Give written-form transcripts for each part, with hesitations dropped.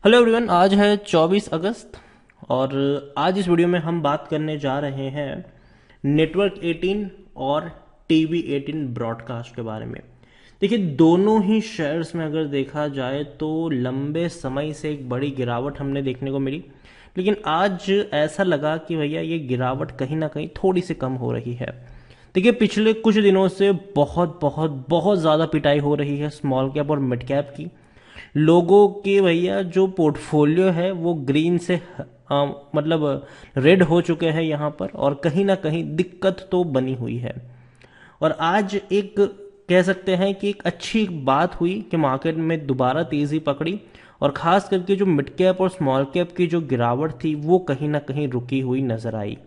Hello everyone, आज है 24 अगस्त और आज इस वीडियो में हम बात करने जा रहे हैं नेटवर्क 18 और टीवी 18 ब्रॉडकास्ट के बारे में। देखिए, दोनों ही शेयर्स में अगर देखा जाए तो लंबे समय से एक बड़ी गिरावट हमने देखने को मिली, लेकिन आज ऐसा लगा कि भैया ये गिरावट कहीं ना कहीं थोड़ी सी कम हो रही है। देखिए, पिछले कुछ दिनों से बहुत बहुत बहुत ज़्यादा पिटाई हो रही है स्मॉल कैप और मिड कैप की। लोगों के भैया जो पोर्टफोलियो है वो ग्रीन से मतलब रेड हो चुके हैं यहाँ पर, और कहीं ना कहीं दिक्कत तो बनी हुई है। और आज एक कह सकते हैं कि एक अच्छी बात हुई कि मार्केट में दोबारा तेजी पकड़ी, और खास करके जो मिड कैप और स्मॉल कैप की जो गिरावट थी वो कहीं ना कहीं रुकी हुई नजर आई।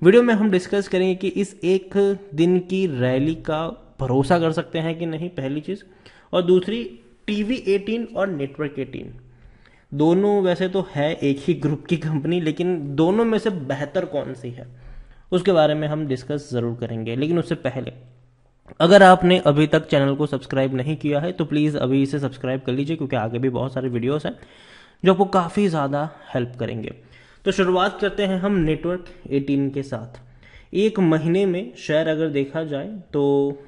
वीडियो में हम डिस्कस करेंगे कि इस एक दिन की रैली का भरोसा कर सकते हैं कि नहीं, पहली चीज। और दूसरी, टीवी 18 और नेटवर्क 18 दोनों वैसे तो है एक ही ग्रुप की कंपनी, लेकिन दोनों में से बेहतर कौन सी है उसके बारे में हम डिस्कस जरूर करेंगे। लेकिन उससे पहले, अगर आपने अभी तक चैनल को सब्सक्राइब नहीं किया है तो प्लीज़ अभी इसे सब्सक्राइब कर लीजिए, क्योंकि आगे भी बहुत सारे वीडियोस हैं जो आपको काफ़ी ज़्यादा हेल्प करेंगे। तो शुरुआत करते हैं हम नेटवर्क 18 के साथ। एक महीने में शेयर अगर देखा जाए तो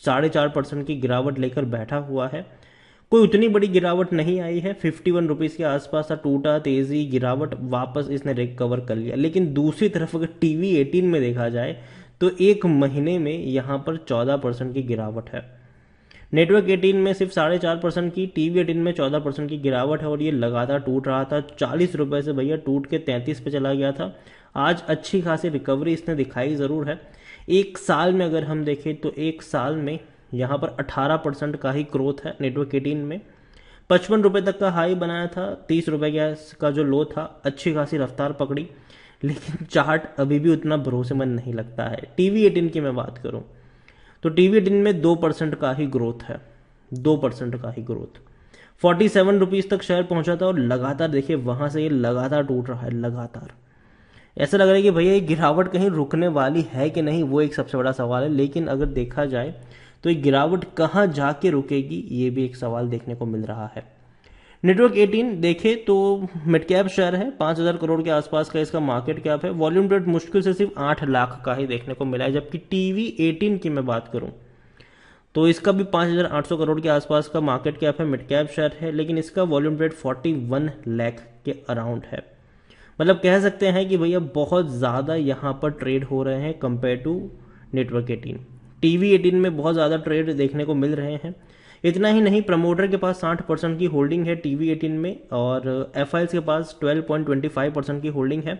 4.5% की गिरावट लेकर बैठा हुआ है। कोई उतनी बड़ी गिरावट नहीं आई है, 51 रुपीज़ के आसपास था, टूटा, तेजी, गिरावट, वापस इसने रिकवर कर लिया। लेकिन दूसरी तरफ अगर टीवी 18 में देखा जाए तो एक महीने में यहाँ पर 14% की गिरावट है। नेटवर्क 18 में सिर्फ 4.5% की, टीवी 18 में 14% की गिरावट है, और ये लगातार टूट रहा था। 40 रुपए से भैया टूट के 33 पे चला गया था। आज अच्छी खासी रिकवरी इसने दिखाई ज़रूर है। एक साल में अगर हम देखें तो एक साल में यहाँ पर 18% का ही ग्रोथ है नेटवर्क 18 में। 55 रुपए तक का हाई बनाया था, 30 रुपए का जो लो था, अच्छी खासी रफ्तार पकड़ी, लेकिन चार्ट अभी भी उतना भरोसेमंद नहीं लगता है। टीवी 18 की मैं बात करूं तो टीवी 18 में 2% का ही ग्रोथ है, 2% का ही ग्रोथ। 47 रुपीज तक शेयर पहुंचा था, और लगातार देखिए वहां से ये लगातार टूट रहा है, लगातार। ऐसा लग रहा है कि भैया ये गिरावट कहीं रुकने वाली है कि नहीं, वो एक सबसे बड़ा सवाल है। लेकिन अगर देखा जाए तो ये गिरावट कहाँ जाके रुकेगी, ये भी एक सवाल देखने को मिल रहा है। नेटवर्क 18 देखे तो मिड कैप शेयर है, 5,000 करोड़ के आसपास का इसका मार्केट कैप है। वॉल्यूम ट्रेड मुश्किल से सिर्फ 8 लाख का ही देखने को मिला है। जबकि टीवी 18 की मैं बात करूं तो इसका भी 5,800 करोड़ के आसपास का मार्केट कैप है, मिड कैप शेयर है, लेकिन इसका वॉल्यूम ट्रेड 41 लाख के अराउंड है। मतलब कह सकते हैं कि भैया बहुत ज़्यादा यहाँ पर ट्रेड हो रहे हैं कंपेयर टू नेटवर्क 18। टीवी 18 में बहुत ज़्यादा ट्रेड देखने को मिल रहे हैं। इतना ही नहीं, प्रमोटर के पास 60% की होल्डिंग है टीवी 18 में, और एफआईएल्स के पास 12.25% की होल्डिंग है।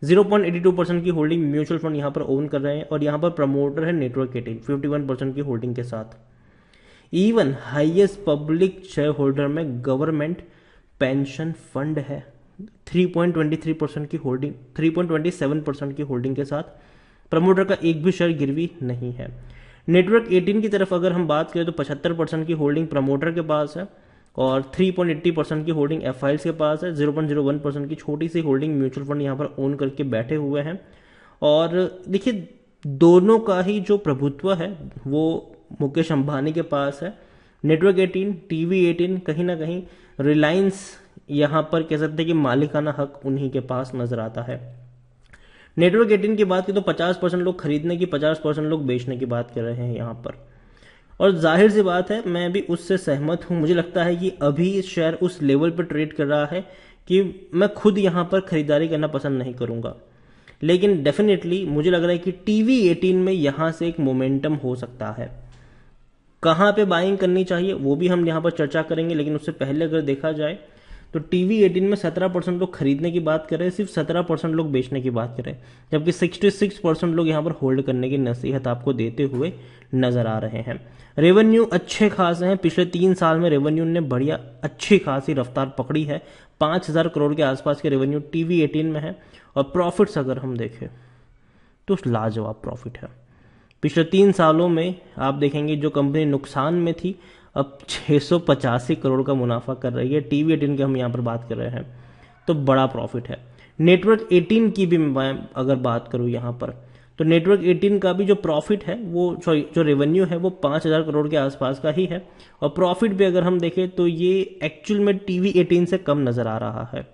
0.82% की होल्डिंग म्यूचुअल फंड यहाँ पर ओन कर रहे हैं, और यहाँ पर प्रमोटर है नेटवर्क 18 51% की होल्डिंग के साथ। Even highest public share holder में गवर्नमेंट पेंशन फंड है, 3.23% की होल्डिंग, 3.27% की होल्डिंग के साथ। प्रमोटर का एक भी शेयर गिरवी नहीं है। नेटवर्क 18 की तरफ अगर हम बात करें तो 75% की होल्डिंग प्रमोटर के पास है, और 3.80% की होल्डिंग एफआईएल्स के पास है। 0.01% की छोटी सी होल्डिंग म्यूचुअल फंड यहाँ पर ओन करके बैठे हुए हैं। और देखिए, दोनों का ही जो प्रभुत्व है वो मुकेश अंबानी के पास है। नेटवर्क 18, टीवी 18 कहीं ना कहीं रिलायंस यहाँ पर कह सकते हैं कि मालिकाना हक उन्हीं के पास नजर आता है। नेटवर्क 18 की बात की तो 50% लोग खरीदने की, 50% लोग बेचने की बात कर रहे हैं यहाँ पर। और जाहिर सी बात है, मैं भी उससे सहमत हूँ। मुझे लगता है कि अभी शेयर उस लेवल पर ट्रेड कर रहा है कि मैं खुद यहाँ पर खरीदारी करना पसंद नहीं करूँगा। लेकिन डेफिनेटली मुझे लग रहा है कि टीवी 18 में यहाँ से एक मोमेंटम हो सकता है। कहाँ पे बाइंग करनी चाहिए वो भी हम यहाँ पर चर्चा करेंगे, लेकिन उससे पहले अगर देखा जाए तो टीवी 18 में 17% लोग खरीदने की बात कर रहे हैं, सिर्फ 17% लोग बेचने की बात कर रहे हैं, जबकि 66% लोग यहाँ पर होल्ड करने की नसीहत आपको देते हुए नजर आ रहे हैं। रेवेन्यू अच्छे खासे हैं, पिछले 3 साल में रेवेन्यू ने बढ़िया अच्छी खासी रफ्तार पकड़ी है। 5,000 करोड़ के आसपास के रेवेन्यू टीवी 18 में है। और प्रॉफिट्स अगर हम देखें तो लाजवाब प्रॉफिट है। पिछले 3 सालों में आप देखेंगे जो कंपनी नुकसान में थी अब 685 करोड़ का मुनाफा कर रही है। टीवी 18 की हम यहाँ पर बात कर रहे हैं तो बड़ा प्रॉफिट है। नेटवर्क 18 की भी मैं अगर बात करूँ यहाँ पर तो नेटवर्क 18 का भी जो प्रॉफिट है वो सॉरी जो रेवेन्यू है वो 5,000 करोड़ के आसपास का ही है, और प्रॉफिट भी अगर हम देखें तो ये एक्चुअल में टीवी 18 से कम नजर आ रहा है।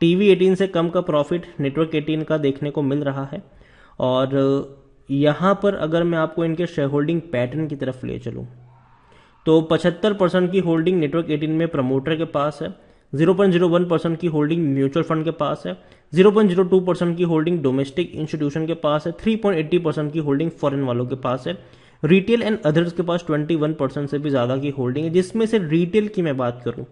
टीवी 18 से कम का प्रॉफिट नेटवर्क 18 का देखने को मिल रहा है। और यहाँ पर अगर मैं आपको इनके शेयर होल्डिंग पैटर्न की तरफ ले चलूँ तो 75% की होल्डिंग नेटवर्क 18 में प्रमोटर के पास है, 0.01% की होल्डिंग म्यूचुअल फंड के पास है, 0.02% की होल्डिंग डोमेस्टिक इंस्टीट्यूशन के पास है, 3.80% की होल्डिंग फॉरेन वालों के पास है, रिटेल एंड अदर्स के पास 21% से भी ज्यादा की होल्डिंग है। जिसमें से रिटेल की मैं बात करूं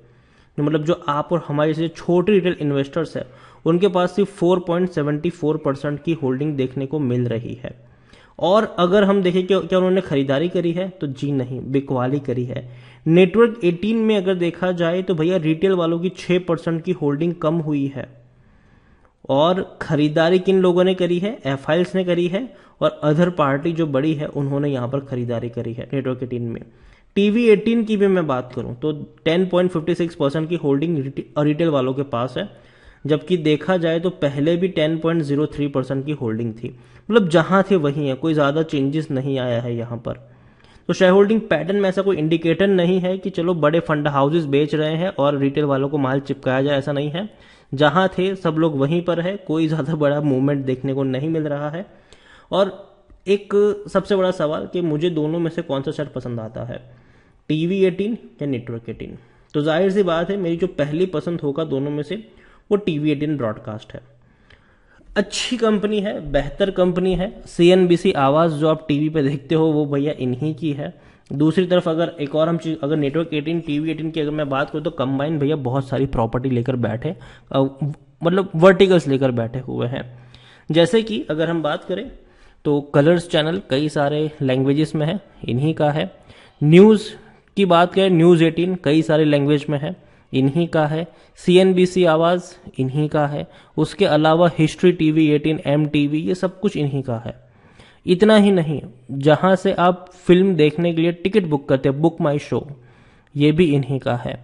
तो मतलब जो आप और हमारे जैसे छोटे रिटेल इन्वेस्टर्स है उनके पास सिर्फ 4.74% की होल्डिंग देखने को मिल रही है। और अगर हम देखें कि क्या उन्होंने खरीदारी करी है तो जी नहीं, बिकवाली करी है। नेटवर्क 18 में अगर देखा जाए तो भैया रिटेल वालों की 6% की होल्डिंग कम हुई है, और खरीदारी किन लोगों ने करी है, एफआईएल्स ने करी है, और अदर पार्टी जो बड़ी है उन्होंने यहां पर खरीदारी करी है नेटवर्क 18 में। टीवी 18 की भी मैं बात करूं तो 10.56% की होल्डिंग रिटेल वालों के पास है, जबकि देखा जाए तो पहले भी 10.03% की होल्डिंग थी। मतलब जहां थे वही है, कोई ज्यादा चेंजेस नहीं आया है यहां पर। तो शेयर होल्डिंग पैटर्न में ऐसा कोई इंडिकेटर नहीं है कि चलो बड़े फंड हाउसेस बेच रहे हैं और रिटेल वालों को माल चिपकाया जाए, ऐसा नहीं है। जहां थे सब लोग वहीं पर है, कोई ज्यादा बड़ा मूवमेंट देखने को नहीं मिल रहा है। और एक सबसे बड़ा सवाल कि मुझे दोनों में से कौन सा शेयर पसंद आता है, टीवी 18 या नेटवर्क 18। तो जाहिर सी बात है मेरी जो पहली पसंद होगा दोनों में से वो टीवी 18 ब्रॉडकास्ट है। अच्छी कंपनी है, बेहतर कंपनी है। सीएनबीसी आवाज जो आप टीवी पे देखते हो वो भैया इन्हीं की है। दूसरी तरफ अगर एक और हम चीज अगर नेटवर्क 18 टीवी 18 की अगर मैं बात करूं तो कंबाइन भैया बहुत सारी प्रॉपर्टी लेकर बैठे, मतलब वर्टिकल्स लेकर बैठे हुए हैं। जैसे कि अगर हम बात करें तो कलर्स चैनल कई सारे लैंग्वेजेस में है, इन्हीं का है। न्यूज की बात करें, न्यूज 18 कई सारे लैंग्वेज में है, इन्हीं का है। सीएनबीसी आवाज इन्हीं का है। उसके अलावा हिस्ट्री टीवी 18, एम टीवी, ये सब कुछ इन्हीं का है। इतना ही नहीं, जहां से आप फिल्म देखने के लिए टिकट बुक करते हैं, बुक माई शो, ये भी इन्हीं का है।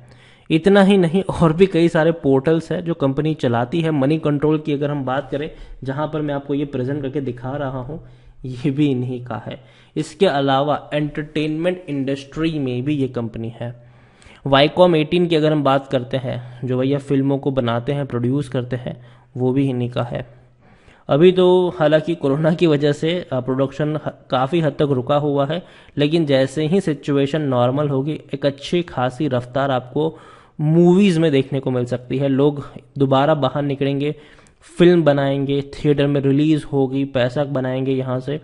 इतना ही नहीं, और भी कई सारे पोर्टल्स है जो कंपनी चलाती है। मनी कंट्रोल की अगर हम बात करें, जहां पर मैं आपको ये प्रेजेंट करके दिखा रहा हूं, ये भी इन्हीं का है। इसके अलावा एंटरटेनमेंट इंडस्ट्री में भी ये कंपनी है। वाईकॉम 18 की अगर हम बात करते हैं, जो भैया फिल्मों को बनाते हैं, प्रोड्यूस करते हैं, वो भी इन्हीं का है। अभी तो हालांकि कोरोना की वजह से प्रोडक्शन काफ़ी हद तक रुका हुआ है, लेकिन जैसे ही सिचुएशन नॉर्मल होगी एक अच्छी खासी रफ्तार आपको मूवीज़ में देखने को मिल सकती है। लोग दोबारा बाहर निकलेंगे, फिल्म बनाएंगे, थिएटर में रिलीज होगी, पैसा बनाएंगे यहाँ से।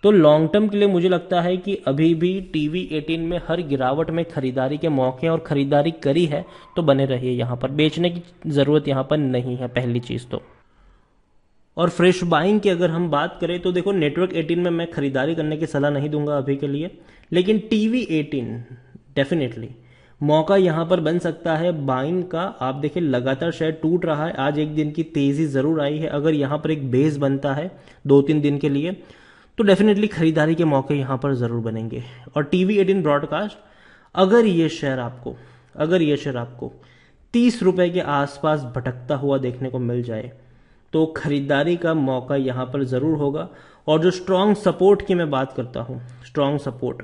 तो लॉन्ग टर्म के लिए मुझे लगता है कि अभी भी टीवी 18 में हर गिरावट में खरीदारी के मौके, और खरीदारी करी है तो बने रहिए, यहाँ पर बेचने की ज़रूरत यहाँ पर नहीं है, पहली चीज़ तो। और फ्रेश बाइंग की अगर हम बात करें तो देखो नेटवर्क 18 में मैं खरीदारी करने की सलाह नहीं दूंगा अभी के लिए, लेकिन टीवी 18 डेफिनेटली मौका यहां पर बन सकता है बाइंग का। आप देखिए लगातार शेयर टूट रहा है, आज एक दिन की तेजी जरूर आई है। अगर यहां पर एक बेस बनता है 2-3 दिन के लिए तो डेफिनेटली खरीदारी के मौके यहां पर जरूर बनेंगे। और टीवी 18 ब्रॉडकास्ट, अगर ये शेयर आपको 30 रुपए के आसपास भटकता हुआ देखने को मिल जाए तो खरीदारी का मौका यहां पर जरूर होगा। और जो स्ट्रॉन्ग सपोर्ट की मैं बात करता हूं, स्ट्रॉन्ग सपोर्ट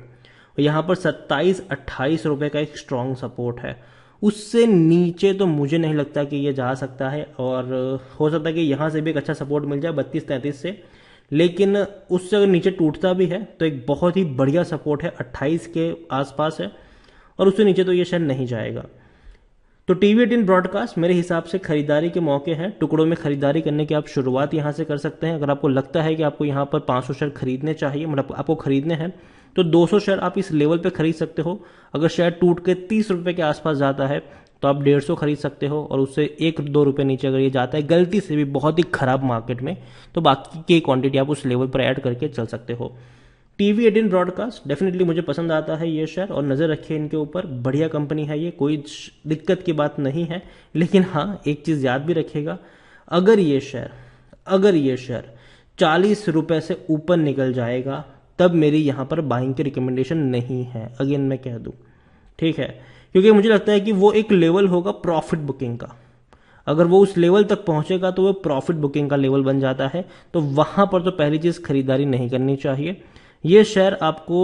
यहां पर 27-28 रुपए का एक स्ट्रॉन्ग सपोर्ट है। उससे नीचे तो मुझे नहीं लगता कि ये जा सकता है, और हो सकता है कि यहां से भी एक अच्छा सपोर्ट मिल जाए 32-33 से, लेकिन उससे अगर नीचे टूटता भी है तो एक बहुत ही बढ़िया सपोर्ट है 28 के आसपास है, और उससे नीचे तो ये शायद नहीं जाएगा। तो टीवी 18 ब्रॉडकास्ट मेरे हिसाब से खरीदारी के मौके हैं, टुकड़ों में खरीदारी करने की आप शुरुआत यहां से कर सकते हैं। अगर आपको लगता है कि आपको यहां पर 500 शेयर खरीदने चाहिए, मतलब आपको खरीदने हैं, तो 200 शेयर आप इस लेवल पे खरीद सकते हो। अगर शेयर टूट के 30 रुपए के आसपास जाता है तो आप 150 खरीद सकते हो, और उससे 1-2 रुपए नीचे अगर ये जाता है गलती से भी बहुत ही खराब मार्केट में, तो बाकी की क्वांटिटी आप उस लेवल पर ऐड करके चल सकते हो। टीवी 18 ब्रॉडकास्ट डेफिनेटली मुझे पसंद आता है ये शेयर, और नजर रखिए इनके ऊपर, बढ़िया कंपनी है ये, कोई दिक्कत की बात नहीं है। लेकिन हाँ, एक चीज याद भी रखिएगा, अगर ये शेयर 40 रुपए से ऊपर निकल जाएगा तब मेरी यहां पर बाइंग की रिकमेंडेशन नहीं है, अगेन मैं कह दूं, ठीक है, क्योंकि मुझे लगता है कि वो एक लेवल होगा प्रॉफिट बुकिंग का। अगर वो उस लेवल तक पहुंचेगा तो वो प्रॉफिट बुकिंग का लेवल बन जाता है, तो वहां पर तो पहली चीज खरीदारी नहीं करनी चाहिए। ये शेयर आपको,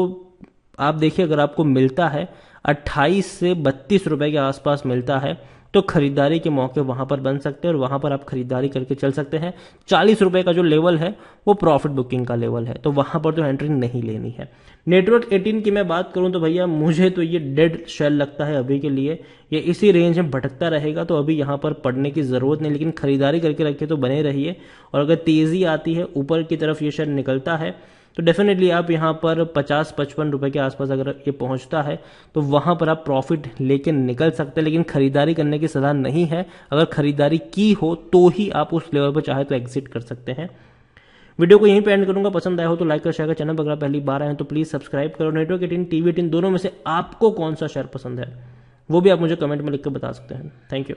आप देखिए, अगर आपको मिलता है 28 से 32 रुपए के आसपास मिलता है, तो खरीदारी के मौके वहां पर बन सकते हैं और वहां पर आप खरीदारी करके चल सकते हैं। 40 रुपए का जो लेवल है वो प्रॉफिट बुकिंग का लेवल है, तो वहां पर तो एंट्री नहीं लेनी है। नेटवर्क 18 की मैं बात करूं तो भैया मुझे तो ये डेड शेल लगता है अभी के लिए। ये इसी रेंज में भटकता रहेगा, तो अभी यहाँ पर पढ़ने की जरूरत नहीं, लेकिन खरीदारी करके रखिए तो बने रहिए। और अगर तेजी आती है, ऊपर की तरफ ये शेयर निकलता है, तो डेफिनेटली आप यहाँ पर 50-55 रुपए के आसपास अगर ये पहुंचता है तो वहां पर आप प्रॉफिट लेके निकल सकते हैं, लेकिन खरीदारी करने की सलाह नहीं है। अगर खरीदारी की हो तो ही आप उस लेवल पर चाहे तो एग्जिट कर सकते हैं। वीडियो को यहीं पे एंड करूंगा। पसंद आया हो तो लाइक कर, शेयर कर। चैनल पर अगर पहली बार आए हैं तो प्लीज सब्सक्राइब करो। नेटवर्क 18, टीवी 18 दोनों में से आपको कौन सा शेयर पसंद है वो भी आप मुझे कमेंट में लिख कर बता सकते हैं। Thank you.